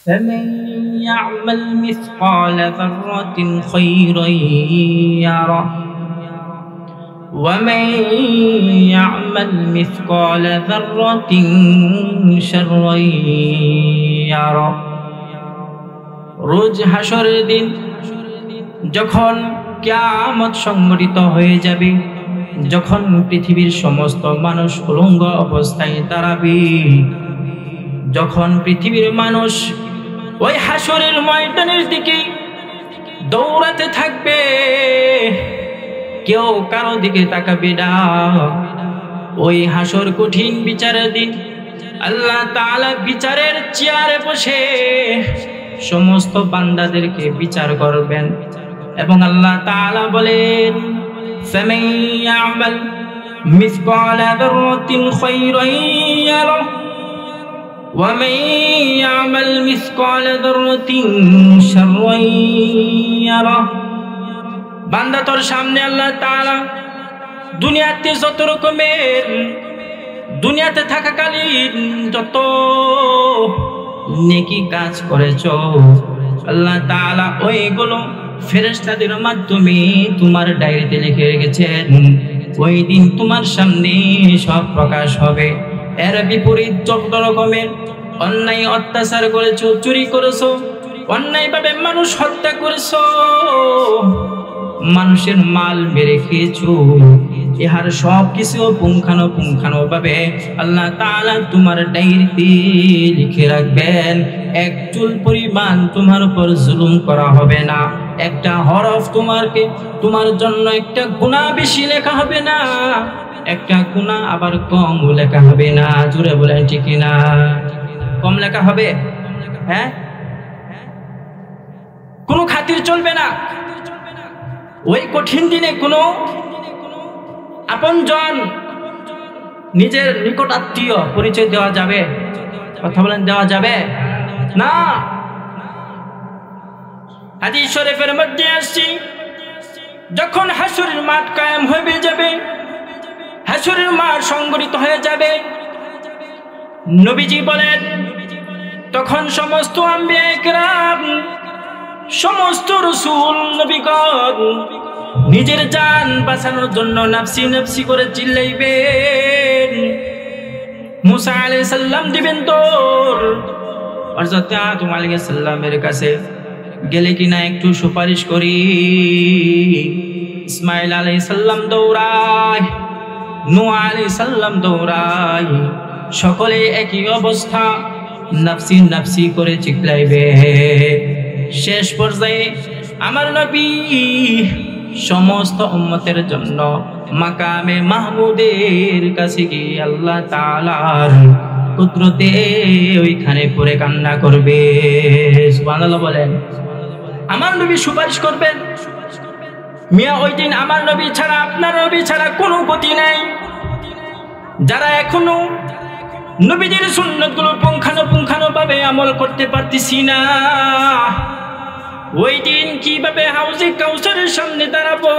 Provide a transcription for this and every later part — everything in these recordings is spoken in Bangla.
فمن يعمل مثقال ذرة خيرا يره ومن يعمل مثقال ذرة شرا يره রোজ হাসরের দিন যখন কিয়ামত সংঘটিত হয়ে যাবে, যখন পৃথিবীর সমস্ত মানুষ উলঙ্গ অবস্থায় দাঁড়াবে, যখন পৃথিবীর মানুষ ওই হাসরের ময়দানের দিকে দৌড়াতে থাকবে, কেউ কারো দিকে তাকাবে না। ওই হাসর কঠিন বিচারের দিন আল্লাহ তাআলা বিচারের চেয়ারে বসে সমস্ত বান্দাদেরকে বিচার করবেন এবং আল্লাহ তাআলা বলেন, ফামান ইয়ামাল মিসকালা যাররাতিন খায়রান ইয়ারাহ ওয়া মান ইয়ামাল মিসকালা যাররাতিন শাররান ইয়ারাহ। বান্দা তোর সামনে আল্লাহ তাআলা দুনিয়াতে যত রকমের দুনিয়াতে থাকাকালীন যত নেকি কাজ করেছো আল্লাহ তাআলা ওইগুলো ফেরেশতাদের মাধ্যমে তোমার ডায়েরিতে লিখে রেখেছেন। ওই দিন তোমার সামনে সব প্রকাশ হবে। এর বিপরীত যত রকমের অন্যায় অত্যাচার করেছো, চুরি করেছো, অন্যায়ভাবে মানুষ হত্যা করেছো, মানুষের মাল মেরে খেয়েছো, ইহার সব কিছু পুঙ্খানুপুঙ্খানুভাবে আল্লাহ তাআলা তোমার ডায়েরিতে লিখে রাখবেন। এক চুল পরিমাণ তোমার উপর জুলুম করা হবে না। একটা হরফ তোমার জন্য একটা গুনাহ বেশি লেখা হবে না, একটা গুনাহ আবার কম লেখা হবে না। জোরে বলেন ঠিক না? কম লেখা হবে? হ্যাঁ, কোনো খাতির চলবে না। ওই কঠিন দিনে কোনো আপনজন, নিজের নিকট আত্মীয় পরিচয় দেওয়া যাবে? কথা বলেন, দেওয়া যাবে না। হাদিস শরীফের মধ্যে আসছে, যখন হাসরের মাঠ কায়েম হয়ে যাবে, হাসরের মাঠ সংগঠিত হয়ে যাবে, নবীজি বলেন তখন সমস্ত আম্বিয়া ইকরাম, সমস্ত রাসূল নবীগণ নিজের জান বাঁচানোর জন্য নাফসি নাফসি করে চিল্লাইবেন। মুসা আলাইহিস সালাম দিবেন তোর হযরত আদম আলাইহিস সালামের কাছে গেলে কিনা একটু সুপারিশ করি। ইসমাঈল আলাইহিস সালাম দৌড়ায়, নূহ আলাইহিস সালাম দৌড়ায়, সকলে একই অবস্থা, নাফসি নাফসি করে চিল্লাইবে। শেষ পর্যায়ে আমার নবী সমস্ত উম্মতের জন্য মাকামে মাহমুদের কাছে গিয়ে আল্লাহ তাআলার কুদরতে ওইখানে পড়ে কান্না করবে। সুবহানাল্লাহ বলেন। আমার নবী সুপারিশ করবেন। মিয়া ওই দিন আমার নবী ছাড়া, আপনার নবী ছাড়া কোনো গতি নাই। যারা এখনো নবীদের সুন্নতগুলো পুঙ্খানুপুঙ্খানুভাবে আমল করতে পারতেছি না, ওই দিন কিভাবে হাউজে কাউসারের সামনে দাঁড়াবো,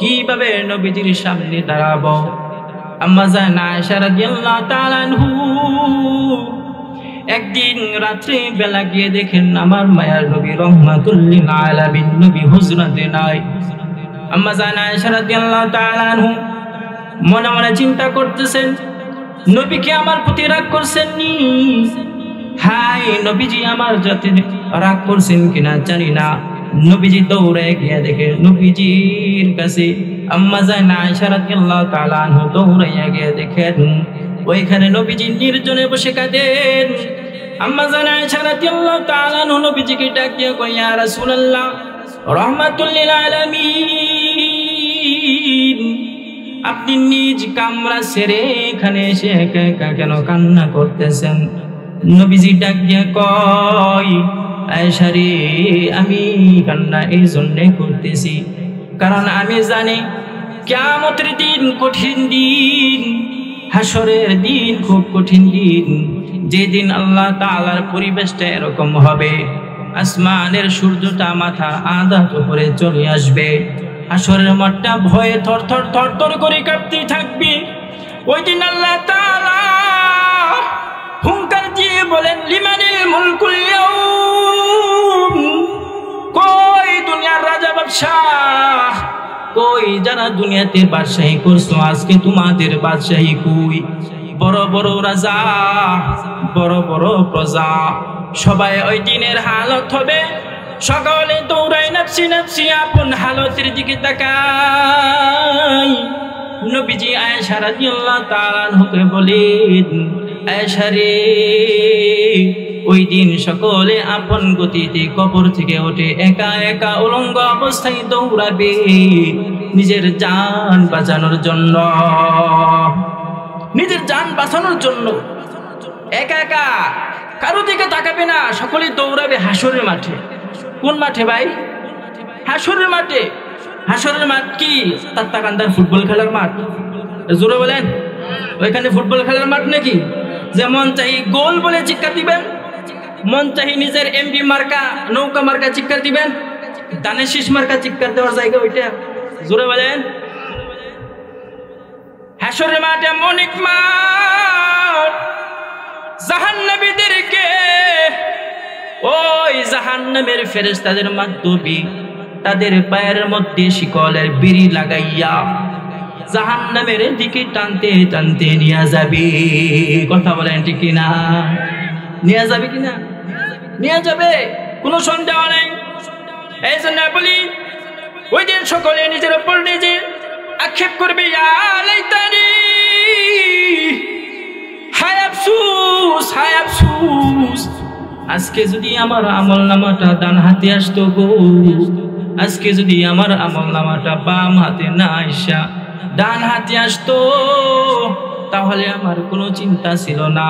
কিভাবে নবীজির সামনে দাঁড়াবো? আম্মা জান আয়েশা রাদিয়াল্লাহু তাআলা আনহু একদিন রাত্রে বেলা গিয়ে দেখেন আমার মায়ার নবী রাহমাতুল লিল আলামিন নবী হুজরাতে নাই। আম্মা জান আয়েশা রাদিয়াল্লাহু তাআলা আনহু মনে মনে চিন্তা করতেছেন, নবী কি আমার প্রতি রাগ করছেন নি? হাই, নবীজি আমার যাতে রাগ করছেন কিনা জানি না। নবীজি দৌড়ে গিয়ে দেখে নবীজির কাছে আম্মা জান আয়েশা রাদিয়াল্লাহু তাআলা আনহা দৌড়াইয়া গিয়ে দেখেন ওইখানে নবীজি নির্জনে বসে কাঁদেন। আম্মা জান আয়েশা রাদিয়াল্লাহু তাআলা আনহা নবীজিকে ডাক দিয়ে কয়, ইয়া রাসূলুল্লাহ রাহমাতুল লিল আলামিন, আপনি নিজ কামরা ছেড়ে এখানে এসে একা একা কেন কান্না করতেছেন? নবীজি ডাক দিয়ে কয়, আয়েশা রে, আমি কান্না এই জন্য করতেছি কারণ আমি জানি কিয়ামতের দিন কঠিন দিন, হাসরের দিন খুব কঠিন দিন, যেদিন আল্লাহ তাআলার পরিবেশটা এরকম হবে, আসমানের সূর্যটা মাথা আধাত উপরে চলে আসবে, হাসরের মাঠটা ভয়ে থরথর থরথর করে কাঁপতে থাকবে। ওই দিন আল্লাহ তাআলা হুঙ্কার দিয়ে বলেন, লিমানে মুলকুল ইয়াউম, কই দুনিয়ার রাজা বাদশাহ, কই যারা দুনিয়াতে বাদশাহী করছো, আজকে তোমাদের বাদশাহী কই? বড় বড় রাজা, বড় বড় প্রজা, সবাই ওই দিনের হালত হবে সকলে দৌড়ায় নাফসি নাফসি, আপন হালতের দিকে তাকায়। নবীজি আয়েশা রাদিয়াল্লাহু তাআলা আনহাকে বলেন, আয়েশা রে, ওই দিন সকলে আপন গতিতে কবর থেকে ওঠে, একা একা উলঙ্গ অবস্থায় দৌড়াবে নিজের জান বাঁচানোর জন্য, নিজের জান বাঁচানোর জন্য। একা একা কারো দিকে তাকাবে না, সকলে দৌড়াবে হাসরের মাঠে। কোন মাঠে ভাই? হাসরের মাঠে। হাসরের মাঠ কি তাত্তাকান্দার ফুটবল খেলার মাঠ? জোরে বলেন, ওইখানে ফুটবল খেলার মাঠ নাকি? যে মন চাই গোল বলে চিৎকার দিবেন, মন চাই নিজের এমপি মার্কা নৌকা মার্কা চিৎকার দিবেন, দানের শীষ মার্কা চিৎকার দেওয়ার জায়গা ওইটা? জোরে বলেন। হাসরের মাঠ এমন এক মাঠ, জাহান্নামীদেরকে ওই জাহান্নামের ফেরেশতাদের মাধ্যমে তাদের পায়ের মধ্যে শিকলের বিড়ি লাগাইয়া জাহান্নামের দিকে টানতে টানতে নিয়ে যাবে। কথা বলেন ঠিক কিনা? নিয়ে যাবে কিনা? নিয়ে যাবে, কোনো সন্দেহ নেই। এই জন্য বলি, ওই দিন সকলে নিজের উপর নিজে আক্ষেপ করবে, ইয়া লাইতানি, হায় আফসোস, হায় আফসোস, আজকে যদি আমার আমল নামাটা ডান হাতে আসতো গো, আজকে যদি আমার আমল নামাটা বাম হাতে না আইসা ডান হাতে আসতো, তাহলে আমার কোনো চিন্তা ছিল না,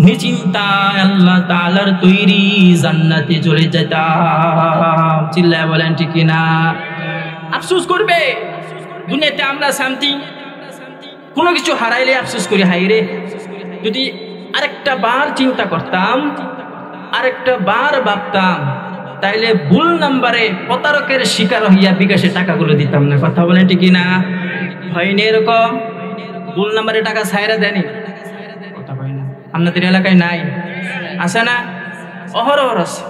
নিশ্চিন্তায় আল্লাহ তাআলার তৈরি জান্নাতে চলে যেতাম। চিল্লায় বলেন ঠিক কিনা? আফসোস করবে। দুনিয়াতে আমরা শান্তি, কোনো কিছু হারাইলে আফসোস করি, হাই রে যদি আরেকটা বার চিন্তা করতাম, আরেকটা বার ভাবতাম, তাইলে ভুল নাম্বারে প্রতারকের শিকার হইয়া বিকাশে টাকাগুলো দিতাম না। কথা বলেন ঠিক কিনা? হয়নি এরকম? ভুল নাম্বারে টাকা ছাইরা দেয়নি? কথা হয় না? আপনাদের এলাকায় নাই? আছে না? অহরহ আছে,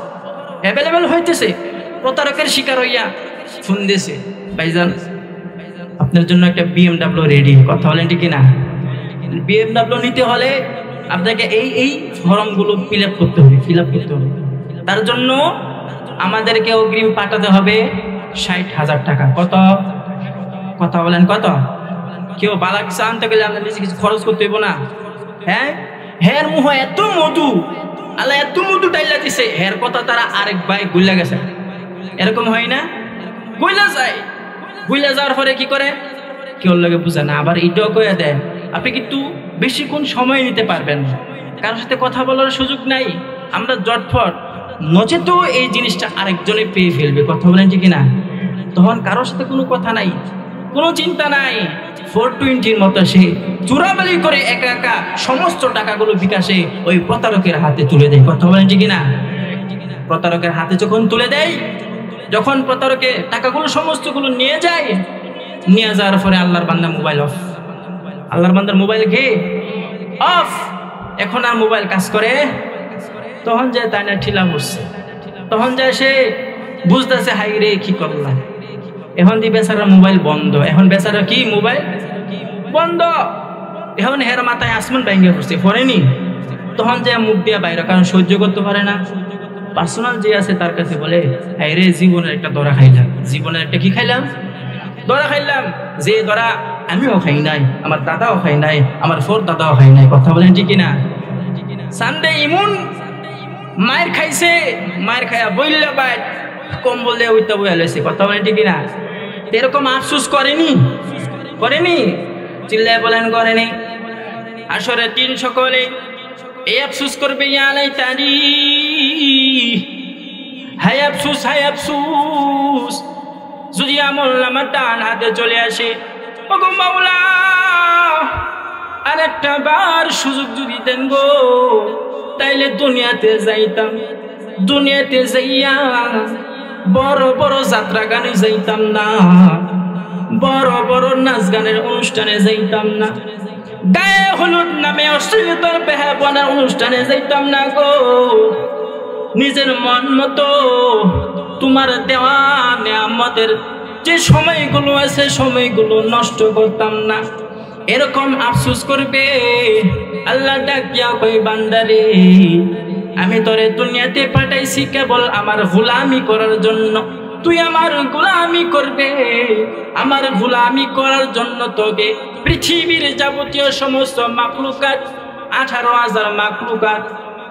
অ্যাভেলেবেল হইতেছে। প্রতারকের শিকার হইয়া ফোন দিয়েছে, ভাইজান আপনার জন্য একটা BMW রেডি। কথা বলেন ঠিক কিনা? BMW নিতে হলে আপনাকে এই এই ফর্মগুলো ফিল আপ করতে হবে, ফিল আপ করতে হবে। তার জন্য আমাদেরকে অগ্রিম পাঠাতে হবে 60,000 টাকা। কত? কথা বলেন কত? কেউ বালা কিছু আনতে গেলে আপনার নিজে কিছু খরচ করতে হইব না? হ্যাঁ, হের মুহ এত মধু, আল্লাহ এত মধু টাইলা দিছে, হের কথা তারা আরেক ভাই গুইলা গেছে। এরকম হয় না? গুইলা যায়, গুইলা যাওয়ার পরে কি করে? কেউ লাগে বুঝে না, আবার এটাও কয়ে দেয় আপনি কিন্তু বেশিক্ষণ সময় নিতে পারবেন না, কারোর সাথে কথা বলার সুযোগ নাই, আমরা জটফট, নচেত এই জিনিসটা আরেকজনে পেয়ে ফেলবে। কথা বলেন ঠিক না? তখন কারোর সাথে কোনো কথা নাই, কোনো চিন্তা নাই, 420-র মতো সে চুরাবালি করে একা একা সমস্ত টাকাগুলো বিকাশে ওই প্রতারকের হাতে তুলে দেয়। কথা বলেন ঠিক না? প্রতারকের হাতে যখন তুলে দেয়, যখন প্রতারকে টাকাগুলো সমস্তগুলো নিয়ে যায়, নিয়ে যাওয়ার পরে আল্লাহর বান্দা মোবাইল অফ, আল্লাহর বান্দার মোবাইল কে অফ, এখন আর মোবাইল কাজ করে? তখন যায় তাই না ঠিলা বসছে, তখন যায় সে বুঝতেছে হাই রে কি করলাম, এখন দি বেচারা মোবাইল বন্ধ, এখন বেচারা কি মোবাইল বন্ধ, এখন হের মাথায় আসমান ভেঙে পড়ছে, পড়েনি? তখন যায় মুখ দিয়ে বাইরে, কারণ সহ্য করতে পারে না। পার্সোনাল যে আছে তার কাছে বলে হাই রে জীবনের একটা ধরা খাইলাম, জীবনের একটা কি খাইলাম? ধরা খাইলাম, যে ধরা আমিও খাই নাই, আমার দাদাও খাই নাই, আমার ফোর দাদাও খাই নাই। কথা বলেন ঠিক না? সানডে ইমুন মায়ের খাইছে, মায়ের খাইয়া বইলা বাই কম্বল দিয়ে উইতা বইয়া লইছে। কথা বলেন ঠিক না? এরকম আফসোস করেনি? করেনি? চিল্লায় বলেন করেনি? আসরে তিন সকলে এই আফসোস করবে, ইয়া লাইতানি, হায় আফসোস, হায় আফসোস, যদি আমল নামার ডান হাতে চলে আসে, ওগো মাওলা আরেকটা বার সুযোগ যদি দেন গো, তাইলে দুনিয়াতে যাইতাম, দুনিয়াতে যাইয়া বড় বড় যাত্রা গানে যাইতাম না, বড় বড় নাচ গানের অনুষ্ঠানে যাইতাম না, গায়ে হলুদ নামে অশ্লীলতার বেহাপনার অনুষ্ঠানে যাইতাম না গো, নিজের মন মতো তোমার দেওয়া নেয়ামতের যে সময়গুলো আছে সময়গুলো নষ্ট করতাম না, এরকম আফসোস করবে। আল্লাহ ডাকিয়া কই বান্দারে, আমি তোরে দুনিয়াতে পাঠাইছি কেবল আমার গোলামি করার জন্য। তুই আমার গোলামি করবে, আমার গোলামি করার জন্য তোকে পৃথিবীর যাবতীয় সমস্ত মাখলুকাত 18,000 মাখলুকাত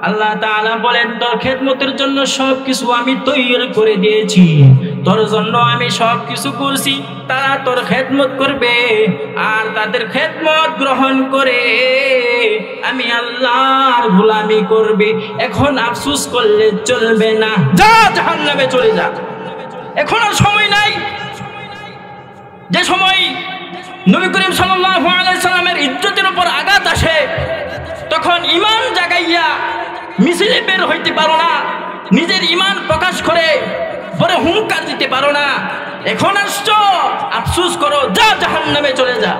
আল্লাহ তাআলা বলেন তোর খেদমতের জন্য সবকিছু আমি তৈরি করে দিয়েছি, তোর জন্য আমি সবকিছু করছি। তারা তোর খেদমত করবে আর তাদের খেদমত গ্রহণ করে আমি আল্লাহর গোলামি করবে। এখন আফসোস করলে চলবে না, যা জাহান্নামে চলে যা। এখন আর সময় নাই, যে সময় নবী করিম সাল্লাল্লাহু আলাইহি সাল্লামের ইজ্জতের উপর আঘাত আসে তখন ঈমান জাগাইয়া মিছিলে বের হইতে পারো না, নিজের ঈমান প্রকাশ করে বড় হুঙ্কার দিতে পারো না। এখন আসছো, আফসোস করো, যা জাহান্নামে চলে যা।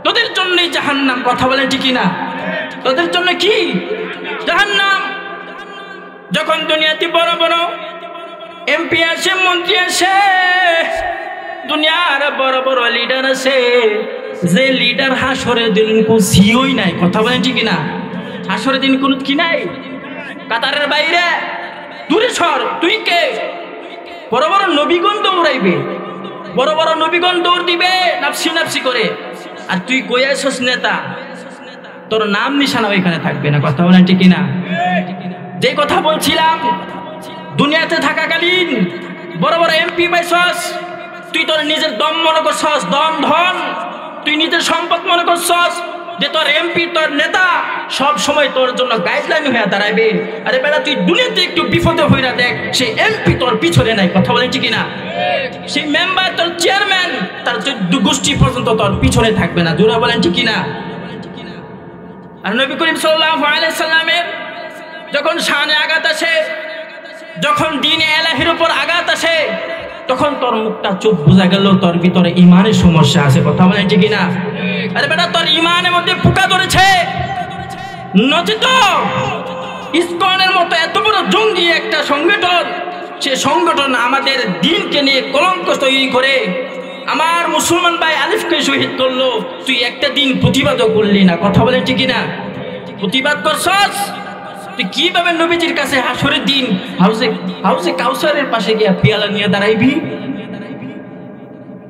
তোদের জন্যই জাহান্নাম, কথা বলেন ঠিক না? তোদের জন্য কি জাহান্নাম? যখন দুনিয়াতে বড় বড় এমপি আসে, মন্ত্রী আসে, দুনিয়ার বড় বড় লিডার আছে, যে লিডার হাসরের দিন কোন সিওই নাই, কথা বলেন ঠিক না? হাসরের দিন কোন কি নাই, কাতারের বাইরে দূরে সর। তুই কে? বড় বড় নবীগণ দৌড়াইবে, বড় বড় নবীগণ দৌড় দিবে নাফসি নাফসি করে, আর তুই কই আসছ নেতা, তোর নাম নিশানা এখানে থাকবে না, কথা বলেন ঠিক না? যে কথা বলছিলাম, দুনিয়াতে থাকাকালীন বড় বড় এমপি পাইছস, তুই তোর নিজের দম মনে করছস, দম ধন, তুই নিজের সম্পদ মনে করছস যে তোর এমপি তোর নেতা সব সময় তোর জন্য গাইডলাইন হয়ে দাঁড়াইবে। আরে বেটা, তুই দুনিয়াতে একটু বিপদে হইরা দেখ, সেই এমপি তোর পিছনে নাই, কথা বলেন ঠিক না? সেই মেম্বার তোর চেয়ারম্যান তার গোষ্ঠী পর্যন্ত তোর পিছনে থাকবে না, জোরে বলেন ঠিক না? আর নবী করিম সাল্লাল্লাহু আলাইহি সাল্লামের যখন শানে আঘাত আসে, যখন দ্বীনে ইলাহির উপর আঘাত আসে, তখন তোর মুখটা চুপ, বোঝা গেল তোর ভিতরে ঈমানের সমস্যা আছে, কথা বলেন ঠিক না? আরে বেটা, তোর ঈমানের মধ্যে পোকা ধরেছে, নচিত ইসকনের মতো এত বড় জঙ্গি একটা সংগঠন, সে সংগঠন আমাদের দ্বীনকে নিয়ে কলঙ্ক তৈরি করে আমার মুসলমান ভাই আলিফকে শহীদ করলো, তুই একটা দিন প্রতিবাদও করলি না, কথা বলেন ঠিক না? প্রতিবাদ করছস, তুই কিভাবে নবীজির কাছে হাসরের দিন হাউজে কাউসারের পাশে গিয়া পিয়ালা নিয়ে দাঁড়াইবি?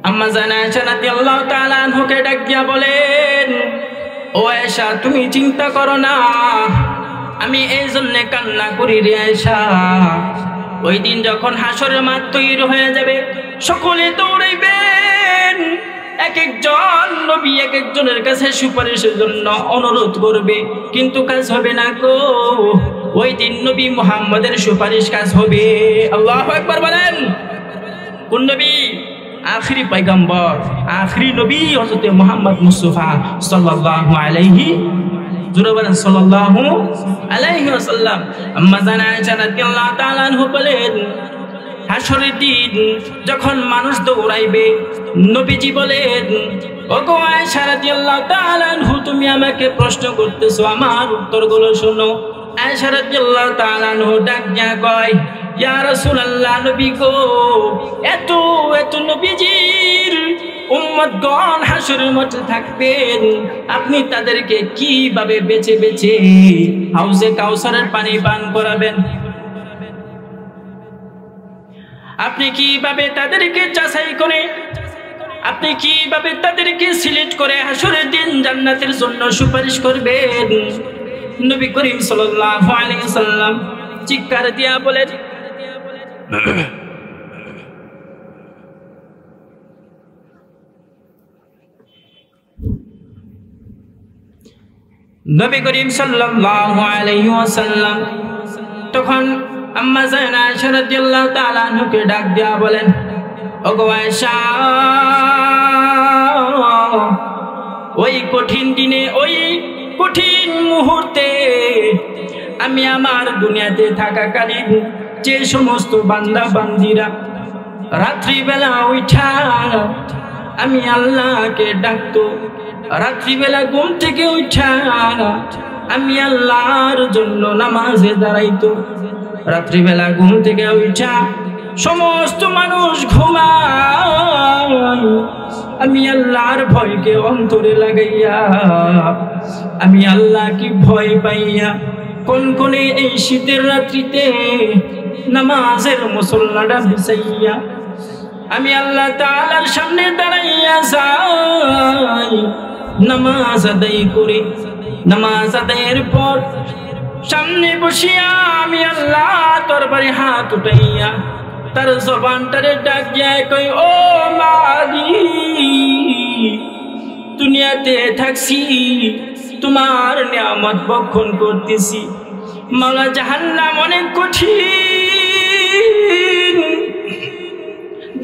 আম্মা জান আয়েশা রাদিয়াল্লাহু তাআলা আনহাকে ডাক দিয়া বলেন, ও আয়েশা, তুমি চিন্তা করো না, আমি এই জন্য কান্না করি রে আয়েশা। ওই দিন যখন হাসরের মাঠ তৈরি হয়ে যাবে, সকলে দৌড়াইবেন, এক একজন নবী এক একজনের কাছে সুপারিশের জন্য অনুরোধ করবে, কিন্তু কাজ হবে না গো। ওই দিন নবী মুহাম্মদের সুপারিশ কাজ হবে। আল্লাহু আকবার বলেন। কোন নবী? আখিরি পয়গম্বর, আখিরি নবী হযরত মুহাম্মদ মুস্তাফা সাল্লাল্লাহু আলাইহি সাল্লাল্লাহু আলাইহি ওয়াসাল্লাম। আম্মা জান আয়েশা রাদিয়াল্লাহু তাআলা আনহা বলেন, হাসরের দিন যখন মানুষ দৌড়াইবে, নবীজি বলেন, ওগো আয়েশা রাদিয়াল্লাহু তাআলা আনহা, তুমি আমাকে প্রশ্ন করতেছো, আমার উত্তরগুলো শোনো। আয়েশা রাদিয়াল্লাহু তাআলা আনহা ডাক দিয়া কয়, ইয়া রাসূলুল্লাহ, নবী গো, এত নবীজির উম্মতগণ হাসরের মাঠে থাকবেন, আপনি তাদেরকে কিভাবে বেছে বেছে হাউজে কাউসারের পানি পান করাবেন? আপনি কিভাবে তাদেরকে যাচাই করে, আপনি কিভাবে তাদেরকে সিলেক্ট করে হাসরের দিন জান্নাতের জন্য সুপারিশ করবেন? নবী করিম সাল্লাল্লাহু আলাইহি ওয়াসাল্লাম চিৎকার দিয়া বলেন, নবী করিম সাল্লাল্লাহু আলাইহি ওয়াসাল্লাম তখন আম্মা জান আয়েশা রাদিয়াল্লাহু তাআলা আনহাকে ডাক দিয়া বলেন, ওগো আয়েশা, ওই কঠিন দিনে, ওই কঠিন মুহূর্তে আমি আমার দুনিয়াতে থাকাকালীন যে সমস্ত বান্দা বান্দিরা রাত্রিবেলা উঠা আমি আল্লাহকে ডাকতো, রাত্রিবেলা ঘুম থেকে উঠা আমি আল্লাহর জন্য নামাজে দাঁড়াইতো, রাত্রিবেলা ঘুম থেকে উঠা সমস্ত মানুষ ঘুমায়, আমি আল্লাহর ভয়কে অন্তরে লাগাইয়া, আমি আল্লাহ কি ভয় পাইয়া কোন এই শীতের রাত্রিতে নামাজের মুসল্লাটা বিছাইয়া আমি আল্লাহ তাআলার সামনে দাঁড়াইয়া যাই, নামাজ আদায় করি। নামাজ আদায়ের পর সামনে বসিয়া আমি আল্লাহ দরবারে হাত উঠাইয়া তার জবানটারে ডাক দিয়া কই, ও মালিক, দুনিয়াতে থাকছি তোমার নিয়ামত ভক্ষণ করতেছি, মাওলা জাহান্নাম অনেক কঠিন,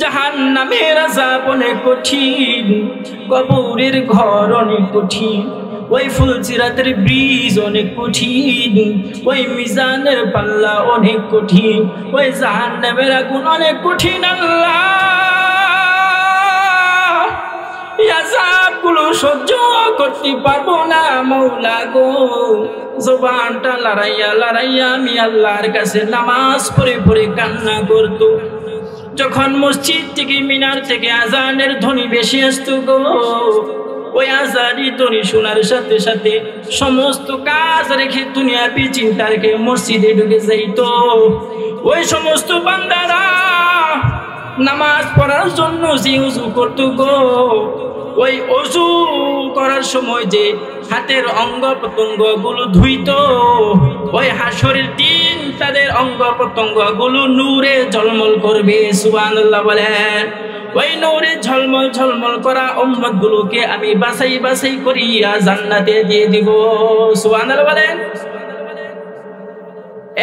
জাহান্নামের আযাব অনেক কঠিন, কবরের ঘর অনেক কঠিন, ওই ফুলসিরাতের ব্রিজ অনেক কঠিন, ওই মিজানের পাল্লা অনেক কঠিন, ওই জাহান্নামের আগুন অনেক কঠিন। আল্লাহ এই আযাবগুলো সহ্য করতে পারবো না মাওলা গো। জবানটা লড়াইয়া আমি আল্লাহর কাছে নামাজ পড়ে পড়ে কান্না করতো। যখন মসজিদ থেকে মিনার থেকে আজানের ধ্বনি বেশি আসতো গো, ওই আজানি ধ্বনি শোনার সাথে সাথে সমস্ত কাজ রেখে দুনিয়াবি চিন্তা রেখে মসজিদে ঢুকে যাইতো। ওই সমস্ত বান্দারা নামাজ পড়ার জন্য যে ওযু করতো গো, ওই ওযু করার সময় যে হাতের অঙ্গ প্রত্যঙ্গ গুলো ধুইতো, ওই হাসরের দিন তাদের অঙ্গ প্রত্যঙ্গ গুলো নূরে ঝলমল করবে। সুবহানাল্লাহ বলেন। ওই নূরে ঝলমল ঝলমল করা উম্মত গুলোকে আমি বাছাই বাছাই করিয়া জান্নাতে দিয়ে দিব। সুবহানাল্লাহ বলেন।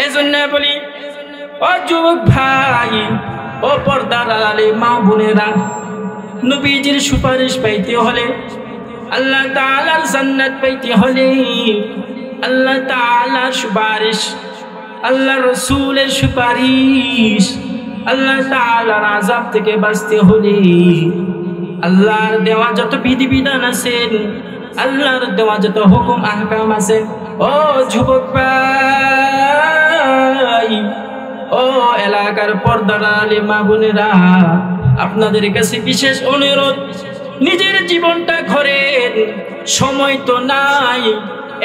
এজন্য বলি, ও যুবক ভাই, ও পর্দার আড়ালে মা বোনেরা, নবীজির সুপারিশ পাইতে হলে, আল্লাহ তাআলার জান্নাত পাইতে হলে, আল্লাহ তাআলার সুপারিশ, আল্লাহ রাসূলের সুপারিশ, আল্লাহ তাআলার আযাব থেকে বাঁচতে হলে আল্লাহর দেওয়া যত বিধিবিধান আছে, আল্লাহর দেওয়া যত হুকুম আহকাম আছে, ও যুবক ভাই, ও এলাকার পর্দার আলে মা বোনেরা, আপনাদের কাছে বিশেষ অনুরোধ, নিজের জীবনটা ঘরের, সময় তো নাই।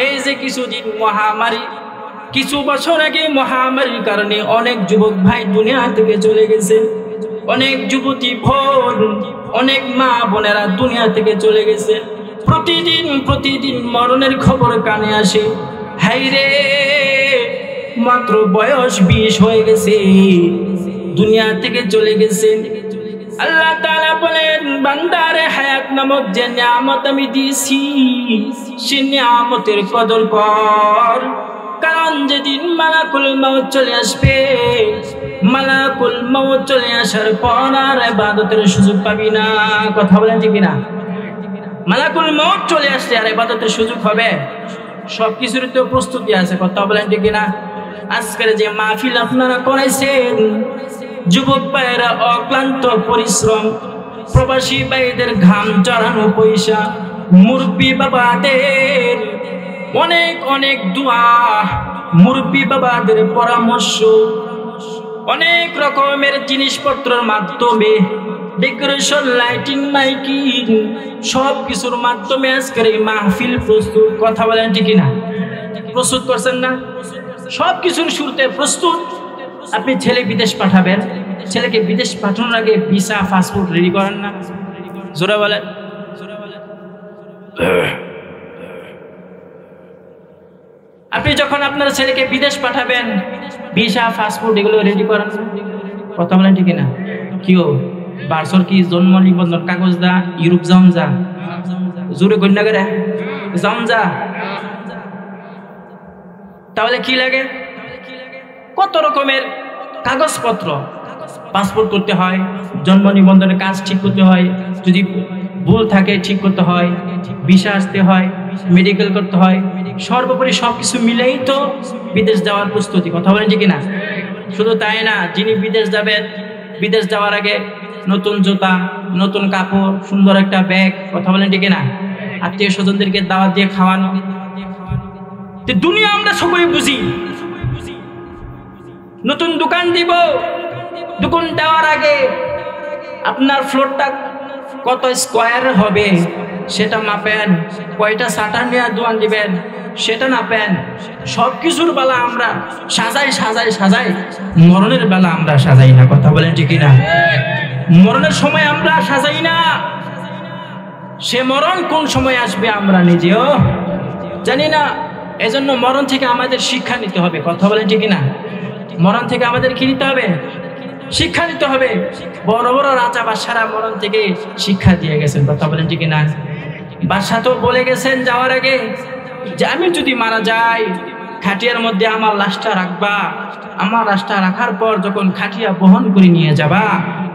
এই যে কিছুদিন মহামারী, কিছু বছর আগে মহামারীর কারণে অনেক যুবক ভাই দুনিয়া থেকে চলে গেছে, অনেক যুবতী বোন, অনেক মা বোনেরা দুনিয়া থেকে চলে গেছে। প্রতিদিন মরণের খবর কানে আসে। হায়রে, মাত্র বয়স 20 হয়ে গেছে, দুনিয়া থেকে চলে গেছে। আল্লাহ তাআলা বলেন, বান্দারে হায়াত নামক যে নিয়ামত আমি দিয়েছি, সে নিয়ামতের কদর কর, কারণ যেদিন মালাকুল মউত চলে আসবে, মালাকুল মউত চলে আসার পর আর ইবাদতের সুযোগ পাবি না। কথা বলেন ঠিক না? মালাকুল মউত চলে আসলে আর ইবাদতের সুযোগ হবে? সবকিছুর তো প্রস্তুতি আছে। কথা বলেন ঠিক না? আজকের যে মাহফিল আপনারা করেছেন, যুবক ভাইয়েরা অক্লান্ত পরিশ্রম, প্রবাসী ভাইদের ঘাম ঝরানো পয়সা, মুরব্বী বাবাদের অনেক অনেক দোয়া, মুরব্বী বাবাদের পরামর্শ, অনেক রকমের জিনিসপত্রের মাধ্যমে, ডেকোরেশন, লাইটিং, মাইকিং, সব কিছুর মাধ্যমে আজকের এই মাহফিল প্রস্তুত। কথা বলেন ঠিক না? প্রস্তুত করছেন না? সব কিছুর শুরুতে প্রস্তুত। আপনি ছেলে বিদেশ পাঠাবেন, ছেলেকে বিদেশ পাঠানোর আগে ভিসা, পাসপোর্ট রেডি করেন না? জোরে বলেন। আপনি যখন আপনার ছেলেকে বিদেশ পাঠাবেন, ভিসা, পাসপোর্ট এগুলো রেডি করেন না? কথা বলেন ঠিক না? কিও বারসর কি জন্ম নিবন্ধন কাগজ দা, ইউরোপ যাম যা, জোরে কন্যা করে যাম যা। তাহলে কি লাগে? কত রকমের কাগজপত্র, পাসপোর্ট করতে হয়, জন্ম নিবন্ধনের কাজ ঠিক করতে হয়, যদি ভুল থাকে ঠিক করতে হয়, ভিসা আসতে হয়, মেডিকেল করতে হয়, সর্বোপরি সবকিছু মিলেই তো বিদেশ যাওয়ার প্রস্তুতি। কথা বলেন ঠিক না? শুধু তাই না, যিনি বিদেশ যাবেন, বিদেশ যাওয়ার আগে নতুন জুতা, নতুন কাপড়, সুন্দর একটা ব্যাগ। কথা বলেন ঠিক না? আত্মীয় স্বজনদেরকে দাওয়াত দিয়ে খাওয়ানো। দুনিয়া আমরা সকলে বুঝি, নতুন দোকান দিব, দোকান দেওয়ার আগে আপনার ফ্লোরটা কত স্কোয়ার হবে সেটা মাপেন, কয়টা শাটার নিয়ে দোকান দিবেন সেটা নাপেন। সব কিছুর বেলা আমরা সাজাই সাজাই সাজাই, মরণের বেলা আমরা সাজাই না। কথা বলেন ঠিক না? মরণের সময় আমরা সাজাই না। সে মরণ কোন সময় আসবে আমরা নিজেও জানি না। এজন্য মরণ থেকে আমাদের শিক্ষা নিতে হবে। কথা বলেন ঠিক না? মরণ থেকে আমাদের কি নিতে হবে? শিক্ষা নিতে হবে। বড় বড় রাজা বাদশারা মরণ থেকে শিক্ষা দিয়ে গেছেন। কথা বলেন ঠিক না? বাদশা তো বলে গেছেন যাওয়ার আগে যে আমি যদি মারা যাই খাটিয়ার মধ্যে আমার লাশটা রাখবা, আমার লাশটা রাখার পর যখন খাটিয়া বহন করে নিয়ে যাবা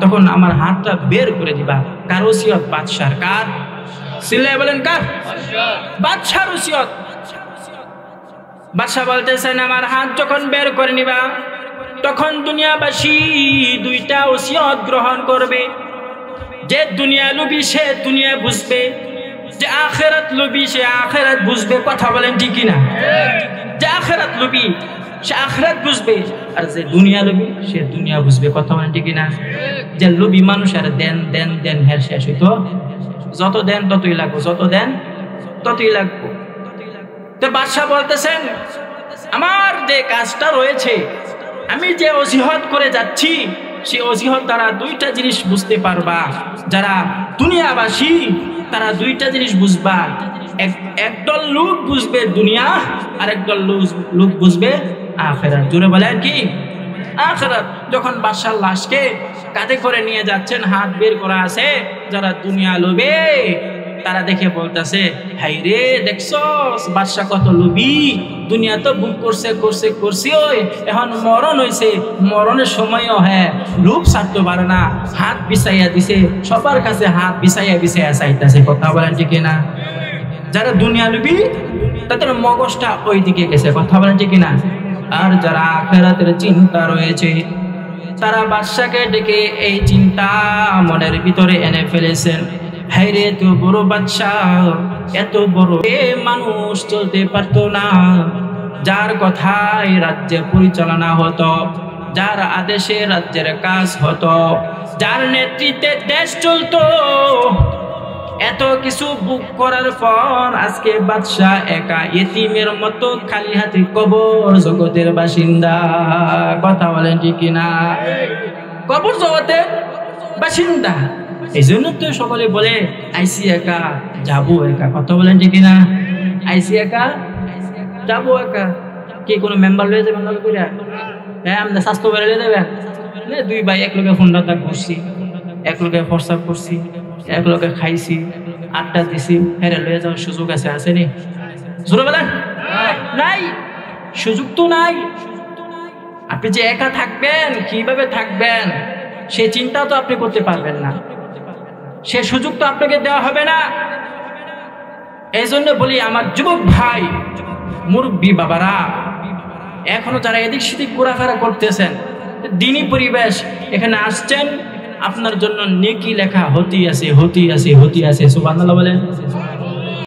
তখন আমার হাতটা বের করে দিবা। কার ওসিয়ত? বাদশার। কার? সিল্লাই বলেন কার? বাদশার ওসিয়ত। বাদশা বলতেছেন আমার হাত যখন বের করে নিবা তখন দুনিয়াবাসী দুইটা ওসিয়ত গ্রহণ করবে। যে দুনিয়া লোভী সে দুনিয়া বুঝবে, যে আখিরাত লোভী সে আখিরাত বুঝবে। কথা বলেন ঠিক না? যে আখিরাত লোভী সে আখিরাত বুঝবে, আর যে দুনিয়া লোভী সে দুনিয়া বুঝবে। কথা বলেন ঠিক না? যে লোভী মানুষের দেন দেন দেন হের শেষ হইতো, যত দেন ততই লাগবো, যত দেন ততই লাগবো। তো বাদশা বলতেছেন আমার যে কাজটা রয়েছে, আমি যে ওসিয়ত করে যাচ্ছি সেই ওসিয়ত দ্বারা দুইটা জিনিস বুঝতে পারবা। যারা দুনিয়াবাসী তারা দুইটা জিনিস বুঝবা। একদল লোক বুঝবে দুনিয়া, আর একদল লোক বুঝবে আখিরাত। জোরে বলেন কি? আখিরাত। যখন বাদশার লাশকে কাঁধে করে নিয়ে যাচ্ছেন, হাত বের করা আছে, যারা দুনিয়া লোভে তারা দেখে বলতেছে হাই রে দেখছস বাদশা কত লোভী, দুনিয়া তো বুক করছে করছে করছে, ওই এখন মরণ হয়েছে, মরণের সময়ও হ্যাঁ লোভ ছাড়তে পারে না, হাত বিছাইয়া দিছে, সবার কাছে হাত বিছাইয়া বিছাইয়া চাইতেছে। কথা বলেন ঠিক না? যারা দুনিয়া লোভী তাদের মগজটা ওই দিকে গেছে। কথা বলেন ঠিক না? আর যারা আখিরাতের চিন্তা রয়েছে তারা বাদশাকে ডেকে এই চিন্তা মনের ভিতরে এনে ফেলেছেন। হায়রে এত বড় বাদশা, এত বড় মানুষ চলতে পারতো না, যার কথায় রাজ্যের পরিচালনা হতো, যার আদেশে রাজ্যের কাজ হতো, যার নেতৃত্বে দেশ চলতো, এত কিছু বুক করার পর আজকে বাদশা একা ইতিমের মতো খালি হাতে কবর জগতের বাসিন্দা। কথা বলেন ঠিক না? কবর জগতের বাসিন্দা। এই জন্য তো সকলে বলে আইসি একা যাবো একা। কথা বলেন ঠিক না? আইসি একা যাবো একা। কে কোনো মেম্বার লয়ে যাবেন? হ্যাঁ আমরা স্বাস্থ্য বেড়ে যাবেন। দুই ভাই এক লোকে ফোনটা করছি, এক লোকে ফর্সাপ করছি, এক লোকে খাইছি, আড্ডা দিছি, হেরে লয়ে যাওয়ার সুযোগ আছে? আসেনি? জোরে বলেন নাই, সুযোগ তো নাই। আপনি যে একা থাকবেন, কিভাবে থাকবেন সে চিন্তা তো আপনি করতে পারবেন না, সে সুযোগ তো আপনাকে দেওয়া হবে না। এই জন্য বলি আমার যুবক ভাই, মুরব্বী বাবারা, এখনো যারা এদিক সেদিক ঘোরাফেরা করতেছেন, দিনী পরিবেশ এখানে আসছেন, আপনার জন্য নেকি লেখা হতেই আছে, হতেই আছে, হতেই আছে। সুবহানাল্লাহ বলেন।